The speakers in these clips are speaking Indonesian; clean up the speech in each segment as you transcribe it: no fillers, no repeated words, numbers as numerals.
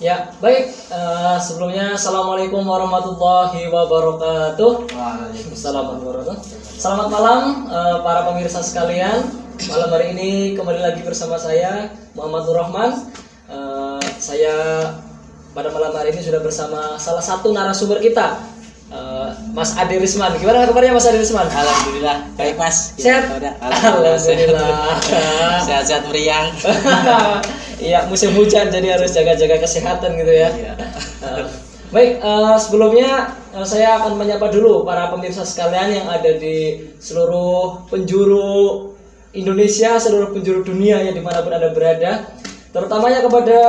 Ya, baik. Sebelumnya, Assalamualaikum warahmatullahi wabarakatuh. Waalaikumsalam warahmatullahi wabarakatuh. Selamat malam para pemirsa sekalian. Malam hari ini kembali lagi bersama saya Muhammad Nur Rahman. Saya pada malam hari ini sudah bersama salah satu narasumber kita, Mas Ade Risman. Gimana kabarnya Mas Ade Risman? Alhamdulillah, baik Mas. Sehat? Alhamdulillah. Sehat-sehat meriang. Iya, musim hujan jadi harus jaga-jaga kesehatan gitu ya. Iya. Baik, sebelumnya saya akan menyapa dulu para pemirsa sekalian yang ada di seluruh penjuru Indonesia, seluruh penjuru dunia ya dimanapun Anda berada. Terutamanya kepada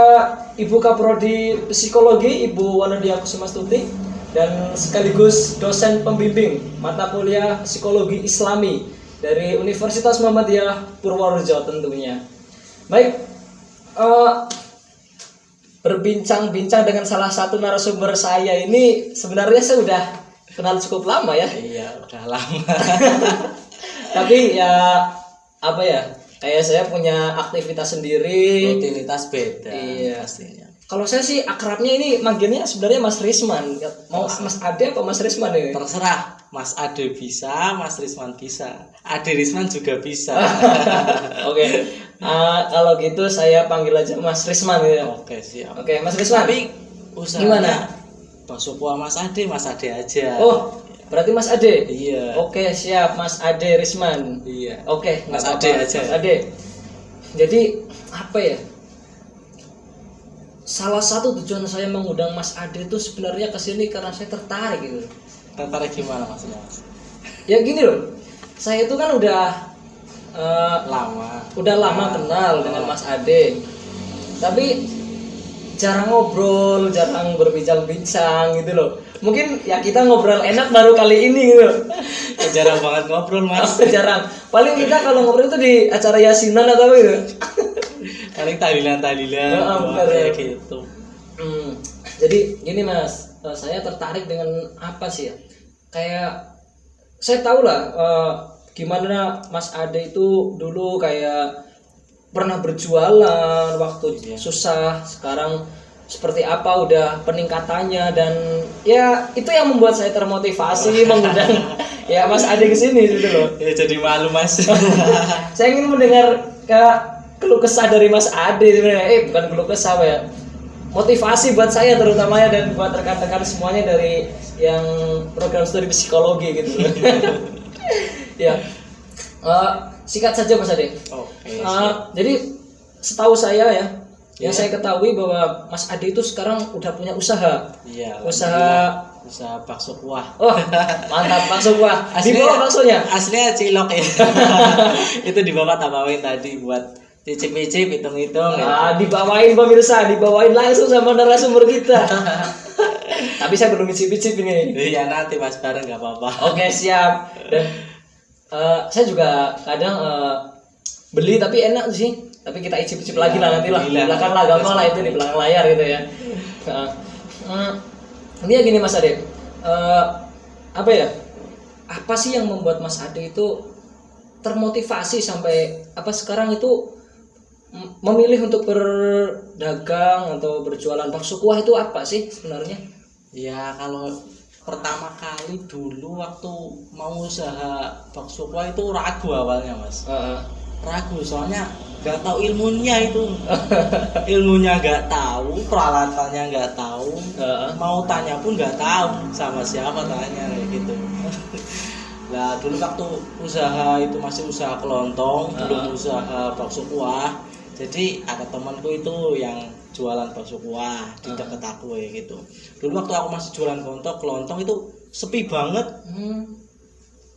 Ibu Kaprodi Psikologi, Ibu Wanadia Kusumastuti, dan sekaligus dosen pembimbing mata kuliah Psikologi Islami dari Universitas Muhammadiyah Purworejo tentunya. Baik, berbincang-bincang dengan salah satu narasumber saya ini sebenarnya saya udah kenal cukup lama ya. Iya, udah lama. Tapi ya apa ya? Kayak saya punya aktivitas sendiri, Rutinitas beda. Iya. Pastinya. Kalau saya sih akrabnya ini manggilnya sebenarnya Mas Risman. Mau Mas Ade apa Mas Risman ini? Terserah, Mas Ade bisa, Mas Risman bisa. Ade Risman juga bisa. Oke. Kalau gitu saya panggil aja Mas Risman ya. Oke, siap. Oke, Mas Risman. Tapi usahanya Gimana? bakso kuah Mas Ade aja. Oh, berarti Mas Ade. Iya. Oke, siap Mas Ade Risman. Iya. Oke, Mas nggak Ade apa-apa, aja. Mas Ade. Jadi apa ya? Salah satu tujuan saya mengundang Mas Ade itu sebenarnya kesini karena saya tertarik gitu. Tertarik gimana maksudnya, Mas? Ya gini loh, saya itu kan udah lama kenal dengan Mas Ade, tapi jarang ngobrol, jarang berbincang-bincang gitu loh. Mungkin ya kita ngobrol enak baru kali ini gitu. Jarang banget ngobrol, Mas. Jarang. Paling kita kalau ngobrol itu di acara yasinan atau apa gitu. Paling tahlilan benar, kayak ya. gitu. Jadi gini Mas, saya tertarik dengan apa sih ya? Kayak saya tahu lah gimana Mas Ade itu dulu kayak pernah berjualan waktu susah, sekarang seperti apa udah peningkatannya, dan ya itu yang membuat saya termotivasi mengundang ya Mas Ade ke sini gitu loh. Ya jadi malu, Mas. Saya ingin mendengar keluh kesah dari Mas Ade sebenarnya. Bukan keluh kesah ya. Motivasi buat saya terutamanya dan buat rekan-rekan semuanya dari yang program studi psikologi gitu. Ya. Singkat saja Mas Ade. Oke. Jadi setahu saya ya, yang saya ketahui bahwa Mas Ade itu sekarang udah punya usaha. Iya. Usaha bakso kuah. Oh, mantap, bakso kuah. Di bawah baksonya. Aslinya cilok ya. Itu dibawa tabawain tadi buat cicip-cicip, hitung-hitung. Dibawain pemirsa, dibawain langsung sama narasumber kita. Tapi saya belum cicip-cicip ini. Iya, nanti Mas bareng nggak apa-apa. Oke, siap. Dan saya juga kadang beli tapi enak sih. Tapi kita icip-icip lagi lah nanti lah. Di belakang lah, gampang lah itu di belakang layar gitu ya. Ini ya gini Mas Ade. Apa ya? Apa sih yang membuat Mas Ade itu termotivasi sampai sekarang itu memilih untuk berdagang atau berjualan bakso kuah itu apa sih sebenarnya? Ya kalau pertama kali dulu waktu mau usaha bakso kuah itu ragu awalnya, Mas. Ragu soalnya nggak tahu ilmunya itu. Ilmunya nggak tahu, peralatannya nggak tahu, mau tanya pun nggak tahu sama siapa tanya kayak gitu. Nah dulu waktu usaha itu masih usaha kelontong, belum usaha bakso kuah. Jadi ada temanku itu yang jualan bakso kuah di dekat aku ya gitu. Dulu waktu aku masih jualan kelontong itu sepi banget.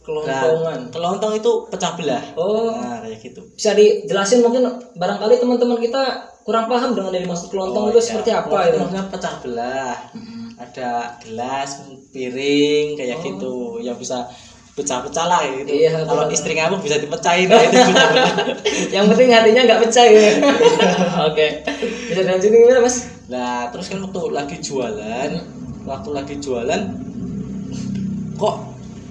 Kelontongan. Kelontong itu pecah belah. Oh. Nah kayak gitu. Bisa dijelasin mungkin barangkali teman-teman kita kurang paham dengan dari maksud kelontong itu seperti apa itu? Maksudnya pecah belah. Ada gelas, piring kayak gitu yang bisa pecah-pecah lah gitu. Iya, kalau istri kamu bisa dipecahin itu pecah belah. Yang penting hatinya nggak pecah ya. Oke. Bisa dilanjutin gimana Mas? Nah terus kan waktu lagi jualan kok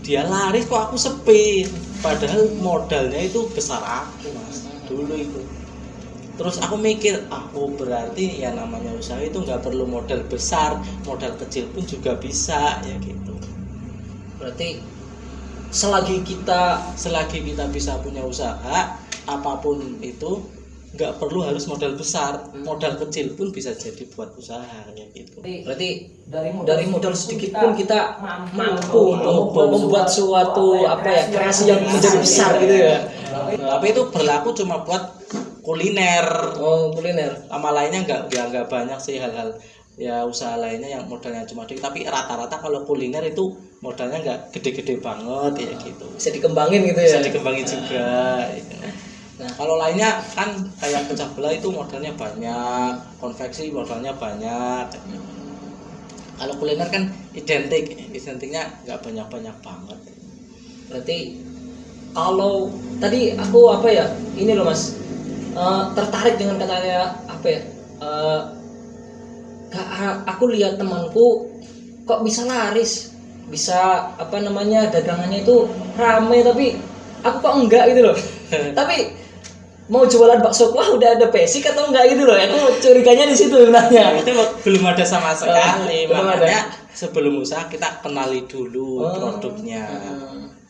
dia laris kok aku sepi, padahal modalnya itu besar aku Mas dulu itu. Terus aku mikir, berarti ya namanya usaha itu nggak perlu modal besar, modal kecil pun juga bisa ya gitu. Berarti selagi kita bisa punya usaha, apapun itu nggak perlu harus modal besar, modal kecil pun bisa jadi buat usaha ya gitu. Berarti dari modal sedikit pun kita mampu untuk membuat suatu kreasi yang menjadi besar gitu ya. Tapi itu berlaku cuma buat kuliner. Kuliner. Sama lainnya nggak banyak sih hal-hal ya usaha lainnya yang modalnya cuma dikit. Tapi rata-rata kalau kuliner itu modalnya nggak gede-gede banget ya gitu. Bisa dikembangin gitu ya. Bisa dikembangin juga. Gitu. Nah kalau lainnya kan kayak pecah belah itu modalnya banyak, konveksi modalnya banyak. Kalau kuliner kan identiknya nggak banyak banget. Berarti kalau tadi aku ini loh Mas, tertarik dengan katanya aku lihat temanku kok bisa laris, bisa dagangannya itu rame, tapi aku kok enggak gitu loh. Tapi mau jualan bakso kuah udah ada basic atau enggak gitu loh, aku curiganya di situ sebenarnya. Itu belum ada sama sekali. Makanya sebelum usaha kita kenali dulu produknya,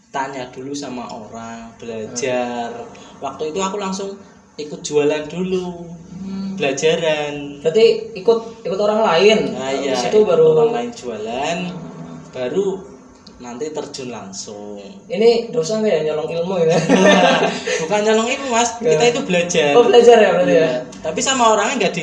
tanya dulu sama orang, belajar. Waktu itu aku langsung ikut jualan dulu, belajaran. Berarti ikut orang lain. Nah, iya, itu baru orang lain jualan, baru nanti terjun langsung. Ini dosa nggak ya nyolong ilmu ya? Bukan nyolong ilmu Mas, kita itu belajar. Belajar ya berarti ya. Tapi sama orangnya nggak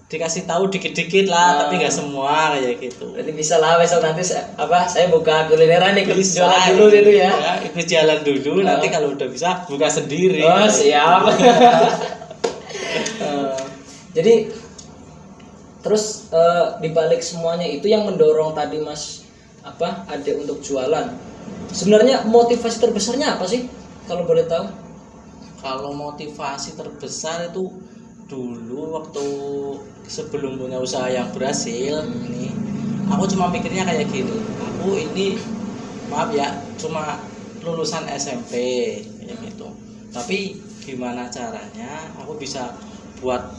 dikasih tahu dikit-dikit lah, tapi nggak semua kayak gitu. Berarti bisa lah besok nanti saya buka kulineran ikut jualan dulu gitu ya. Ikut jalan dulu, nanti kalau udah bisa buka sendiri. Siap. Jadi terus dibalik semuanya itu yang mendorong tadi Mas ada untuk jualan. Sebenarnya motivasi terbesarnya apa sih kalau boleh tahu? Kalau motivasi terbesar itu dulu waktu sebelum punya usaha yang berhasil ini, aku cuma pikirnya kayak gini, aku ini maaf ya cuma lulusan SMP ya gitu, tapi gimana caranya aku bisa buat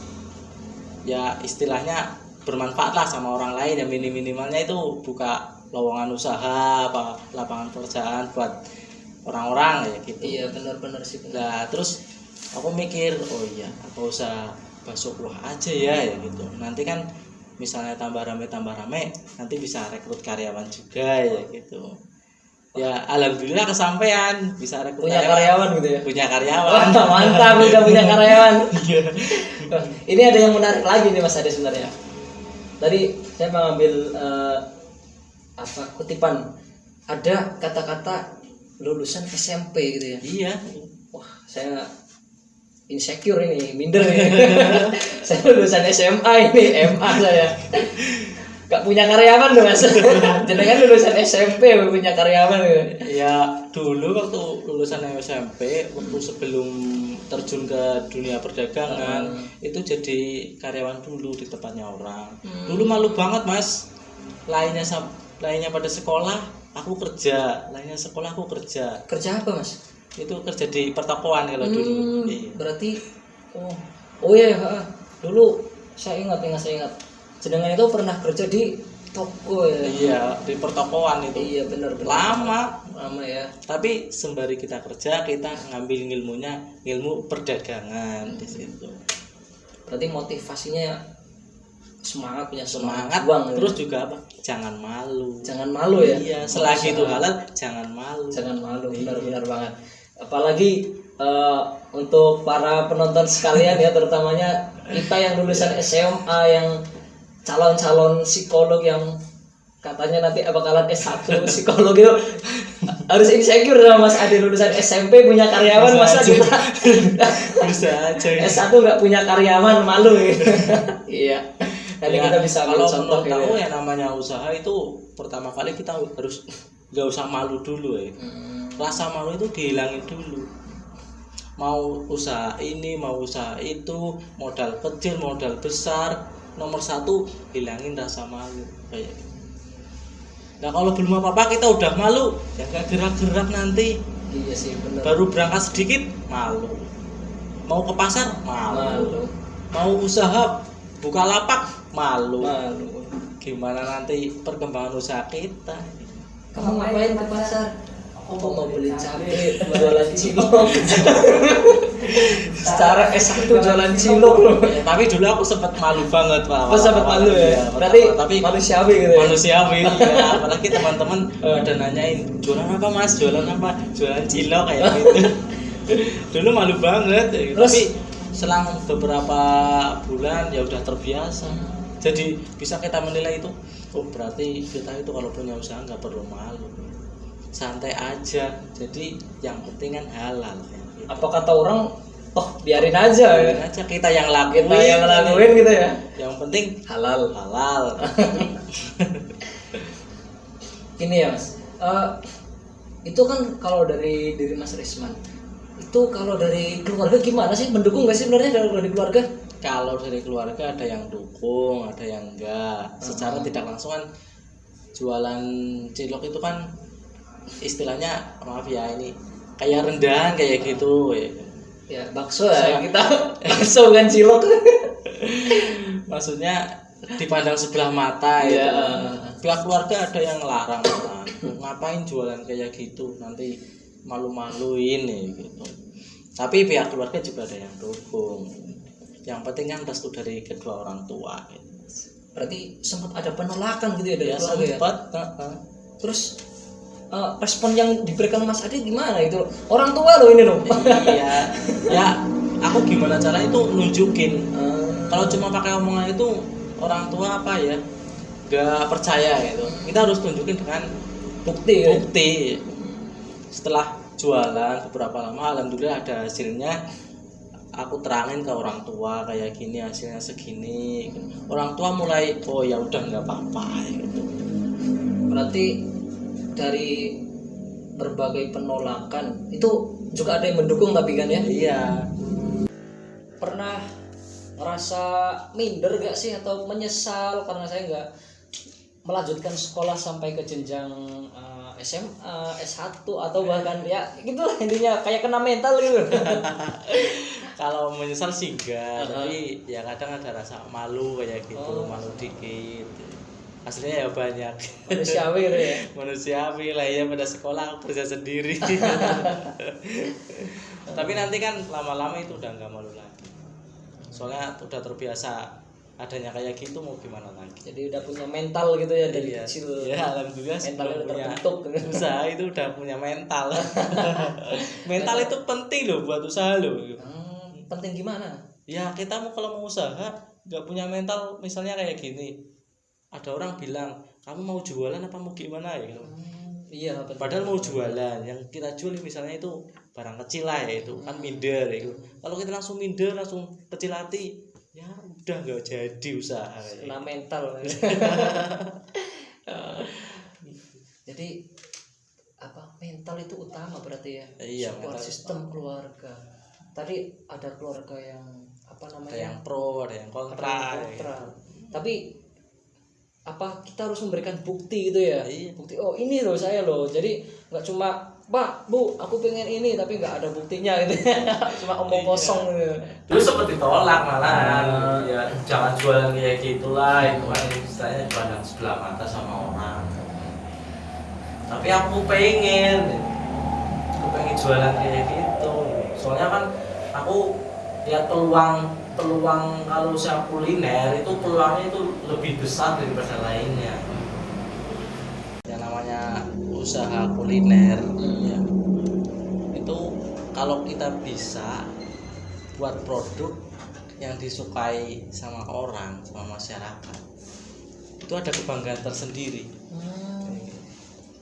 ya istilahnya bermanfaat lah sama orang lain, ya minimalnya itu buka lowongan usaha, lapangan pekerjaan buat orang-orang ya gitu. Iya benar sih. Nah terus aku mikir, apa usaha bakso kuah aja ya gitu. Nanti kan misalnya tambah rame, nanti bisa rekrut karyawan juga ya gitu. Ya alhamdulillah kesampaian, bisa rekrut karyawan gitu ya. Punya karyawan. Mantap udah punya karyawan. Ini ada yang menarik lagi nih Mas Ade sebenarnya. Tadi saya mengambil kutipan, ada kata-kata lulusan SMP gitu ya. Iya. Wah, saya insecure ini, minder ini. Saya lulusan SMA ini, MA saya. Gak punya karyawan dong Mas. Jenengan lulusan SMP punya karyawan gitu. Ya, dulu waktu lulusan SMP, waktu sebelum terjun ke dunia perdagangan, itu jadi karyawan dulu di tempatnya orang. Dulu malu banget Mas. Lainnya pada sekolah, aku kerja. Lainnya sekolah, aku kerja. Kerja apa Mas? Itu kerja di pertokoan kalau dulu. Iya. Berarti iya, dulu saya ingat. Jenengan itu pernah kerja di toko ya? Iya, di pertokoan itu. Iya benar. Lama ya. Tapi sembari kita kerja, kita ngambil ilmu perdagangan di situ. Berarti motivasinya punya semangat uang, terus ya? Juga apa? Jangan malu ya. Iya, selagi itu halal jangan malu. Benar banget. Apalagi untuk para penonton sekalian ya, terutamanya kita yang lulusan SMA, yang calon psikolog yang katanya nanti bakalan S1 psikolog itu harus insecure sama Mas Ade lulusan SMP punya karyawan, masa kita bisa aja S1 nggak punya karyawan, malu gitu. Iya. Nanti ya, kita bisa kalau contoh gitu. Tahu ya namanya usaha itu pertama kali kita harus nggak usah malu dulu ya. Rasa malu itu dihilangin dulu. Mau usaha ini, mau usaha itu, modal kecil, modal besar, nomor satu hilangin rasa malu kayak gitu. Nah kalau belum apa-apa kita udah malu, ya nggak gerak-gerak nanti. Iya sih benar. Baru berangkat sedikit malu. mau ke pasar malu, Malu. mau usaha buka lapak malu. Malu. Gimana nanti perkembangan usaha kita? Kamu ngapain ke pasar? Aku mau beli cabai, jualan cilok. Secara S1 jualan cilok loh. Ya, tapi dulu aku sempat malu banget Pak. Oh, sempat malu ya. Berarti tapi manusiawi gitu ya. manusiawi ya. Apalagi teman-teman ada nanyain jualan apa Mas, jualan apa, jualan cilok kayak gitu. Dulu malu banget ya. Terus? Tapi selang beberapa bulan ya udah terbiasa. Jadi bisa kita menilai itu, oh berarti kita itu kalau punya usaha nggak perlu malu, santai aja. Jadi yang penting kan halal ya, gitu. Apa kata orang, oh biarin aja ya. Biarin aja kita yang lakuin, Kita yang lakuin gitu ya. yang penting Halal. halal. Ini ya Mas, itu kan kalau dari diri Mas Risman, itu kalau dari keluarga gimana sih, mendukung nggak sih sebenarnya dari keluarga? Kalau dari keluarga ada yang dukung, ada yang enggak. Secara tidak langsung kan jualan cilok itu kan istilahnya, maaf ya ini kayak rendahan kayak gitu ya. Ya bakso ya, kita bakso kan cilok. Maksudnya dipandang sebelah mata Iya. ya. Pihak keluarga ada yang larang malah. Ngapain jualan kayak gitu, nanti malu-maluin ya gitu. Tapi pihak keluarga juga ada yang dukung. Yang penting kan restu dari kedua orang tua gitu. Berarti sempat ada penolakan gitu ya dari Ya keluarga ya? sempat. Terus respon yang diberikan Mas Ade gimana itu? Orang tua loh ini loh. Iya. Ya aku gimana caranya itu nunjukin. Kalau cuma pakai omongan itu orang tua apa ya, gak percaya gitu. Kita harus tunjukin dengan Bukti ya? bukti. Setelah jualan beberapa lama, alhamdulillah ada hasilnya. Aku terangin ke orang tua kayak gini, hasilnya segini. Orang tua mulai, oh ya udah nggak apa-apa gitu. Berarti dari berbagai penolakan itu juga ada yang mendukung tapi kan ya? Iya. Pernah merasa minder gak sih atau menyesal karena saya nggak melanjutkan sekolah sampai ke jenjang SMA, S1 atau bahkan ya gitulah intinya, kayak kena mental gitu. Kalau menyesal sih enggak, tapi ya kadang ada rasa malu kayak gitu, malu dikit. Aslinya ya banyak. Manusiawi gitu ya. Manusiawi lah ya, pada sekolah aku kerja sendiri. Tapi nanti kan lama-lama itu udah nggak malu lagi. Soalnya udah terbiasa adanya kayak gitu, mau gimana lagi. Jadi udah punya mental gitu ya dari Iya. kecil. Ya alhamdulillah Mentalnya sebelum udah punya terbentuk. usaha itu udah punya mental. Mental itu penting loh buat usaha loh. Penting gimana? Ya kita kalau mau usaha nggak punya mental, misalnya kayak gini, ada orang bilang kamu mau jualan apa mau gimana ya gitu. Iya betul. Padahal mau jualan, yang kita jual misalnya itu barang kecil lah ya, itu kan minder ya gitu. Kalau kita langsung minder, langsung kecil hati, ya udah nggak jadi usaha. Kena mental. Jadi apa, mental itu utama berarti ya? Iya, Support mental sistem keluarga. Tadi ada keluarga yang apa namanya? Ada yang pro, ada yang kontra. Ada yang kontra. Tapi apa, kita harus memberikan bukti gitu ya? Iya. Bukti, oh ini loh saya loh. Jadi nggak cuma Pak, Bu, aku pengen ini tapi nggak ada buktinya gitu. Cuma omong kosong gitu. Dulu sempat ditolak malahan, ya jangan jualan kayak gitulah, itu kan istilahnya pandang sebelah mata sama orang. Tapi aku pengen jualan kayak gitu. Soalnya kan aku lihat peluang kalau usaha kuliner itu peluangnya itu lebih besar daripada lainnya. Yang namanya usaha kuliner ya, itu kalau kita bisa buat produk yang disukai sama orang, sama masyarakat, itu ada kebanggaan tersendiri.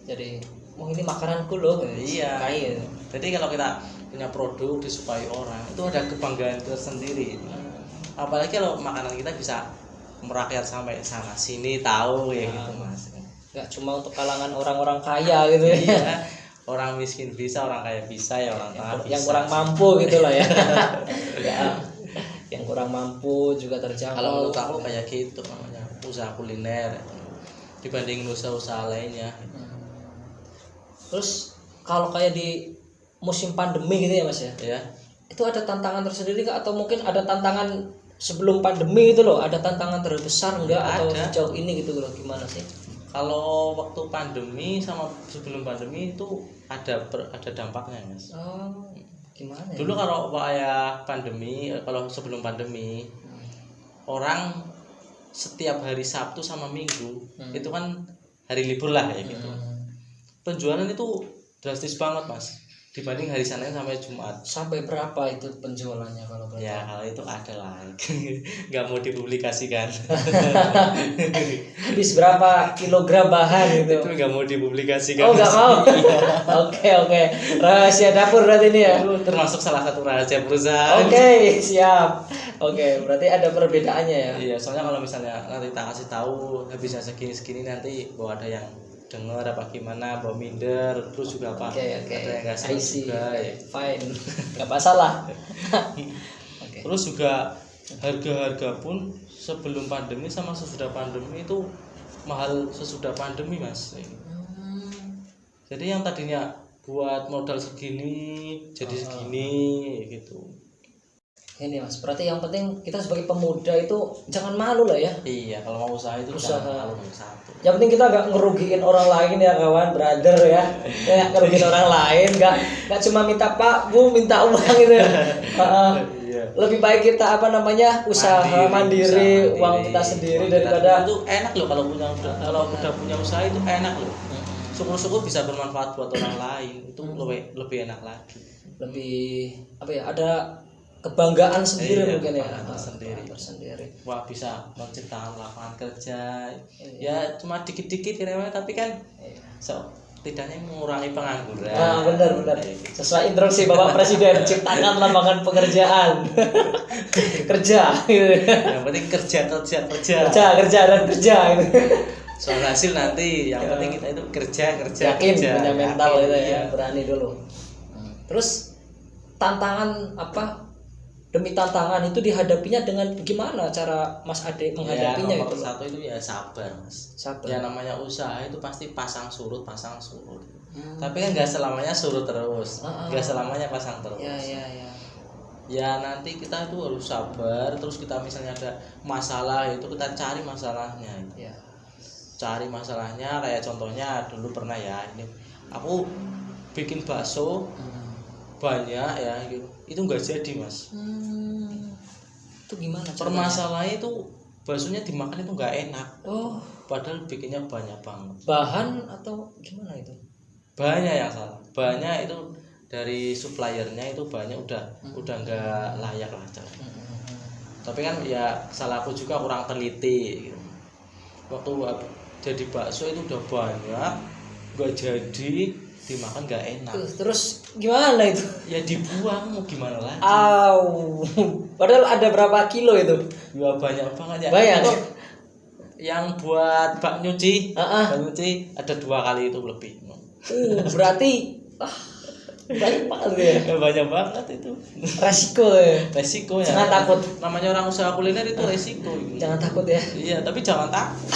Jadi ini makananku loh. Iya. Kayak. Jadi kalau kita punya produk disukai orang, itu ada kebanggaan tersendiri. Apalagi kalau makanan kita bisa merakyat sampai sana sini tahu ya gitu Mas. Nggak cuma untuk kalangan orang-orang kaya gitu ya. Iya. Orang miskin bisa, orang kaya bisa, ya orang tengah bisa. Yang kurang mampu gitu lah ya. Ya. Yang kurang mampu juga terjangkau. Kalau menurut aku kayak gitu namanya usaha kuliner dibanding usaha-usaha lainnya. Terus kalau kayak di musim pandemi gitu ya Mas ya. Ya. itu ada tantangan tersendiri nggak, atau mungkin ada tantangan sebelum pandemi itu loh, ada tantangan terbesar enggak atau Ada. sejauh ini gitu loh, gimana sih? Kalau waktu pandemi sama sebelum pandemi itu ada dampaknya mas. Oh, gimana ya? Dulu kalau pandemi, kalau sebelum pandemi orang setiap hari Sabtu sama Minggu itu kan hari libur lah ya gitu. Penjualan itu drastis banget mas dibanding hari Senin sampai Jumat. Sampai berapa itu penjualannya kalau boleh? Ya kalau itu ada lah, nggak mau dipublikasikan. Habis berapa kilogram bahan gitu? Itu nggak mau dipublikasikan. Oh nggak mau? Oke. Rahasia dapur berarti ini ya? Itu termasuk salah satu rahasia perusahaan. Oke, siap. Oke, berarti ada perbedaannya ya? Iya, soalnya kalau misalnya nanti tak kasih tahu habisnya segini nanti bahwa ada yang dengar apa gimana, bawa minder, terus juga apa? Oke. Ada yang nggak senang juga. Ya. Fine, nggak masalah. Oke. Terus juga harga-harga pun sebelum pandemi sama sesudah pandemi itu mahal sesudah pandemi mas. Jadi yang tadinya buat modal segini jadi segini gitu. Ini mas, berarti yang penting kita sebagai pemuda itu jangan malu lah ya. Iya, kalau mau usaha itu Usaha. jangan malu satu. Yang penting kita nggak ngerugiin orang lain ya kawan, brother ya. Nggak ngerugiin orang lain, nggak cuma minta Pak Bu minta uang gitu. Iya. Lebih baik kita usaha mandiri, uang kita sendiri daripada itu enak loh kalau udah punya usaha itu enak loh. Syukur-syukur bisa bermanfaat buat orang lain itu lebih enak lagi. lebih ada kebanggaan sendiri. Iya, mungkin ya. kebanggaan tersendiri. Wah bisa menciptakan lapangan kerja. Ya cuma dikit-dikit kira-kira tapi kan setidaknya mengurangi pengangguran. Benar. Sesuai instruksi Bapak Presiden, ciptakan lapangan pekerjaan. Kerja gitu. Yang penting kerja. Kerja dan kerja gitu. Soal hasil nanti yang penting kita itu kerja. Yakin, punya mental gitu ya, iya. berani dulu. Terus tantangan demi tantangan itu dihadapinya dengan gimana cara Mas Ade menghadapinya? Ya, nomor itu satu itu ya sabar mas. Sabar. Ya namanya usaha itu pasti pasang surut. Tapi kan nggak selamanya surut terus, nggak selamanya pasang terus. Ya nanti kita itu harus sabar. Terus kita misalnya ada masalah itu kita cari masalahnya. Ya. Cari masalahnya kayak contohnya dulu pernah ya ini aku bikin bakso banyak ya itu nggak jadi mas. Itu gimana caranya? Permasalahannya itu baksonya dimakan itu nggak enak. Oh, Padahal bikinnya banyak banget. bahan atau gimana itu? Banyak yang salah. Banyak itu dari suppliernya itu banyak udah nggak layak lah. Tapi kan ya salahku juga kurang teliti gitu. Waktu jadi bakso itu udah banyak nggak jadi dimakan nggak enak. Terus gimana itu? Ya dibuang mau gimana lagi. Padahal ada berapa kilo itu? Ya banyak banget ya. Banyak. Itu yang buat bak nyuci ada 2 kali itu lebih. Berarti banyak banget ya. Banyak banget itu. Resiko ya. Resiko ya. Jangan takut. Namanya orang usaha kuliner itu resiko. Jangan takut ya. Iya, tapi jangan takut.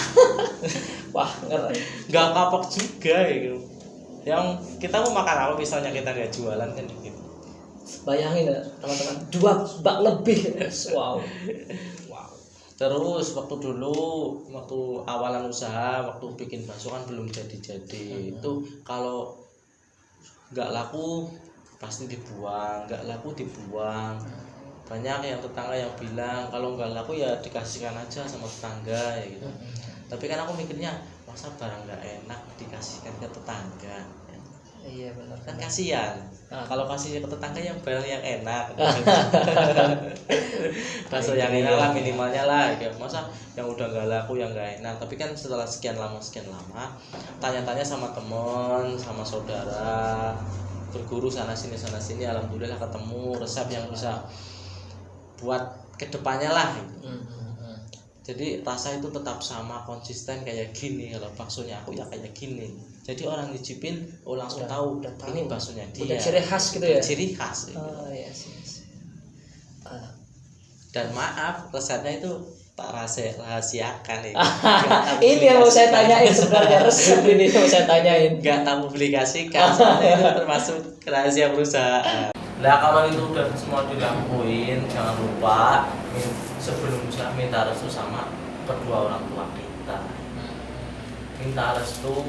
Wah, ngeri. Nggak kapok juga gitu. Yang kita mau makan apa misalnya kita nggak jualan kan gitu. Bayangin ya teman-teman, 2 bak lebih. Wow. Terus waktu awalan usaha, waktu bikin bakso kan belum jadi-jadi. Itu kalau nggak laku pasti dibuang, banyak yang tetangga yang bilang kalau nggak laku ya dikasihkan aja sama tetangga ya gitu. Tapi kan aku mikirnya masa barang nggak enak dikasihkan ke tetangga ya. Iya benar Kan kasihan. Kalau kasih ke tetangga yang barang yang enak bakso yang enak lah minimalnya lah gitu. Masa yang udah nggak laku yang nggak enak. Tapi kan setelah sekian lama tanya-tanya sama temen sama saudara, berguru sana sini, alhamdulillah ketemu resep yang bisa buat kedepannya lah gitu. Jadi rasa itu tetap sama, konsisten kayak gini. Kalau baksonya aku ya kayak gini. Jadi orang nyicipin langsung tahu ini baksonya dia. Udah ciri khas gitu ya. Ciri khas. Yes. Dan maaf, resepnya itu tak rahasiakan ya. Ini yang mau saya tanyain sebenarnya, resep ini mau saya tanyain. Nggak tak publikasikan, soalnya itu termasuk rahasia perusahaan. Lah kalau itu udah semua dilakuin, jangan lupa sebelum bisa minta restu sama kedua orang tua kita. Minta restu,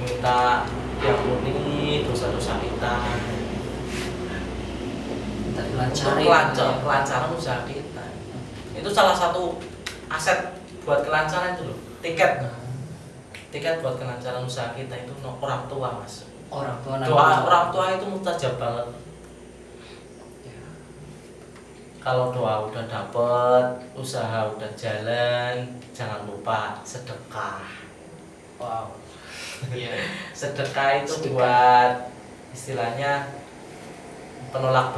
minta diampuni dosa-dosa kita. Minta kelancaran usaha kita. Itu salah satu aset buat kelancaran itu loh. Tiket buat kelancaran usaha kita itu orang tua, Mas. Orang tua. Doa orang tua itu mustajab banget. Kalau doa udah dapet, usaha udah jalan, jangan lupa sedekah. Wow. Iya. Sedekah itu buat istilahnya penolak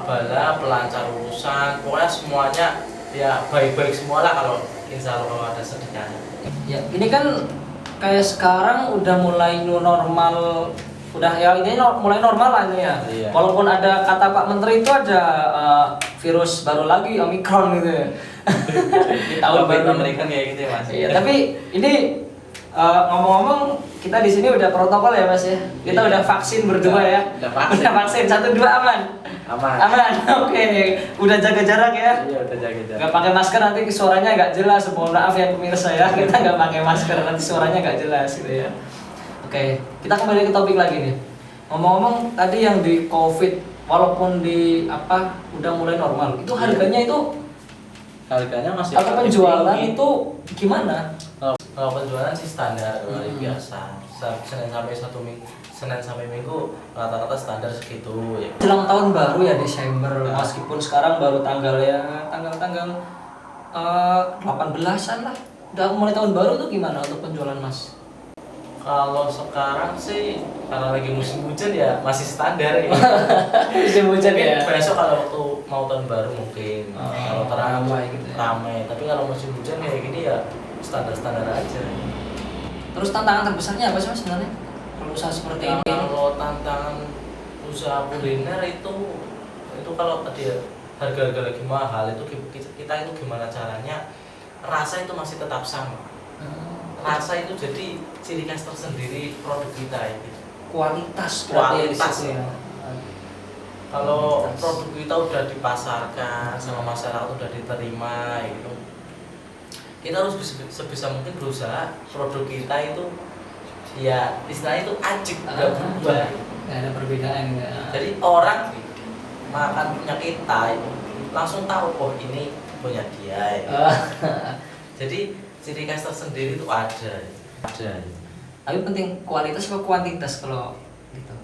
bala, pelancar urusan, pokoknya semuanya ya baik-baik semua lah kalau insya Allah kalau ada sedekahnya. Ya, ini kan kayak sekarang udah mulai new normal, udah ya ini mulai normal lah ini ya. Iya. Walaupun ada kata Pak Menteri itu ada virus baru lagi Omicron gitu ya. Di tahun baru Amerika kayak gitu ya Mas. Iya, tapi ini ngomong-ngomong kita di sini udah protokol ya Mas ya. Kita Iya. udah vaksin berdua ya. Udah vaksin. 1 2 aman. Aman. Oke. Udah jaga jarak ya. Iya udah jaga jarak. Gak pakai masker nanti suaranya nggak jelas. Mohon maaf ya pemirsa ya. Kita nggak pakai masker nanti suaranya nggak jelas gitu ya. Oke, kita kembali ke topik lagi nih. Ngomong-ngomong tadi yang di COVID, walaupun di udah mulai normal, itu harganya itu Harganya masih atau penjualan itu gimana? Kalau penjualan sih standar biasa. Senin sampai Minggu rata-rata standar segitu ya. Jelang tahun baru ya Desember, meskipun sekarang baru tanggal 18-an lah. Udah mulai tahun baru tuh gimana untuk penjualan Mas? Kalau sekarang sih karena lagi musim hujan ya masih standar ya. Musim hujan Mungkin ya. besok kalau waktu mau tahun baru mungkin kalau terang ramai gitu ya. ramai. Tapi kalau musim hujan kayak gini ya standar-standar aja. Terus tantangan terbesarnya apa sih Mas sebenarnya? Kalau usaha seperti ini? Kalau tantangan usaha kuliner itu kalau tadi harga-harga lagi mahal itu kita itu gimana caranya rasa itu masih tetap sama. Rasa itu jadi ciri khas tersendiri produk kita ya gitu. Kualitas Ya. Kalau produk kita udah dipasarkan sama masyarakat udah diterima ya gitu, kita harus sebisa mungkin berusaha produk kita itu ya istilahnya itu ajik nggak berubah. Nggak ada perbedaan ya. Jadi orang makan punya kita itu langsung tahu oh ini punya dia ya. Jadi ciri khas tersendiri itu ada. Tapi penting kualitas atau kuantitas kalau gitu?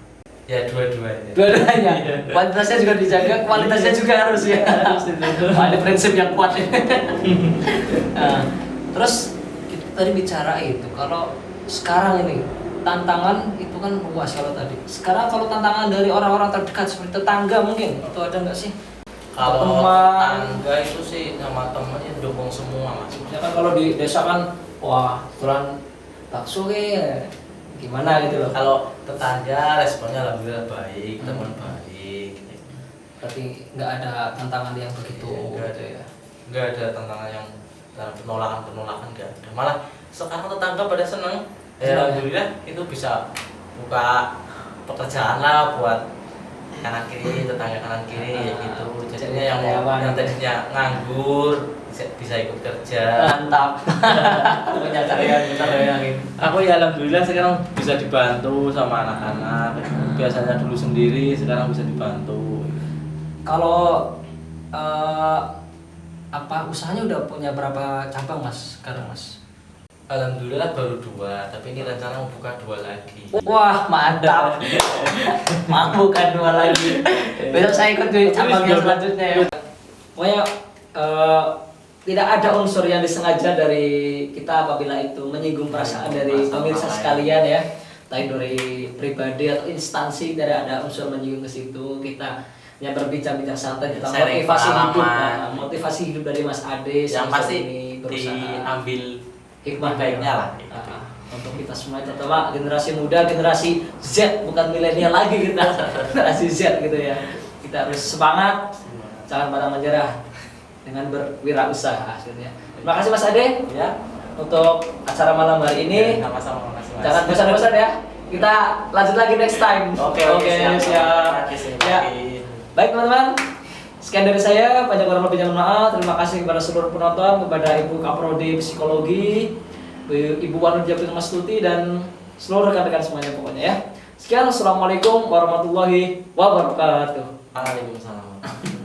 Ya dua-duanya. Dua-duanya. Kuantitasnya juga dijaga, kualitasnya juga harus ya. Ada prinsip yang kuat. Nah, terus kita tadi bicara itu kalau sekarang ini tantangan itu kan luas kalau tadi. Sekarang kalau tantangan dari orang-orang terdekat seperti tetangga mungkin itu ada nggak sih? Kalau Teman. tetangga itu sih sama temennya dukung semua Mas. Ya kan kalau di desa kan wah tulan bakso kayak gimana gitu loh. Kalau tetangga responnya alhamdulillah baik, teman baik. Berarti nggak ada tantangan yang begitu Nggak gitu ada. ya. Nggak ada tantangan yang dalam penolakan nggak ada. Malah sekarang tetangga pada seneng. Ya alhamdulillah itu bisa buka pekerjaan lah buat kanan kiri, tetangga kanan kiri gitu. Jadinya yang tadinya nganggur bisa ikut kerja. Mantap. Punya karya bener yang ini. Aku ya alhamdulillah sekarang bisa dibantu sama anak-anak. Biasanya dulu sendiri, sekarang bisa dibantu. Kalau usahanya udah punya berapa cabang Mas sekarang Mas? Alhamdulillah baru 2, tapi ini rencana mau buka 2 lagi. Wah mantap. Mau bukan 2 lagi. Besok saya ikut di cabang yang selanjutnya ya. Pokoknya tidak ada unsur yang disengaja dari kita apabila itu menyinggung perasaan dari pemirsa sekalian ya. Baik dari pribadi atau instansi tidak ada unsur menyinggung ke situ. Kita yang berbincang-bincang santai tentang motivasi hidup. Nah, motivasi hidup dari Mas Ade Yang pasti ini berusaha diambil hikmah baiknya lah. Untuk kita semua terutama generasi muda, generasi Z bukan milenial lagi kita. Generasi Z gitu ya. Kita harus semangat, jangan pada menyerah dengan berwirausaha akhirnya. Terima kasih Mas Ade Ya, untuk acara malam hari ini. sama-sama makasih Mas. Jangan bosan-bosan ya. Kita lanjut lagi next time. Oke, siap. Ya. Baik teman-teman, sekian dari saya. Banyak kurang lebihnya mohon maaf. Terima kasih kepada seluruh penonton, kepada Ibu Kaprodi Psikologi, Ibu Warno Japri Mastuti, dan seluruh rekan-rekan semuanya pokoknya ya. Sekian, assalamualaikum warahmatullahi wabarakatuh. Waalaikumsalam.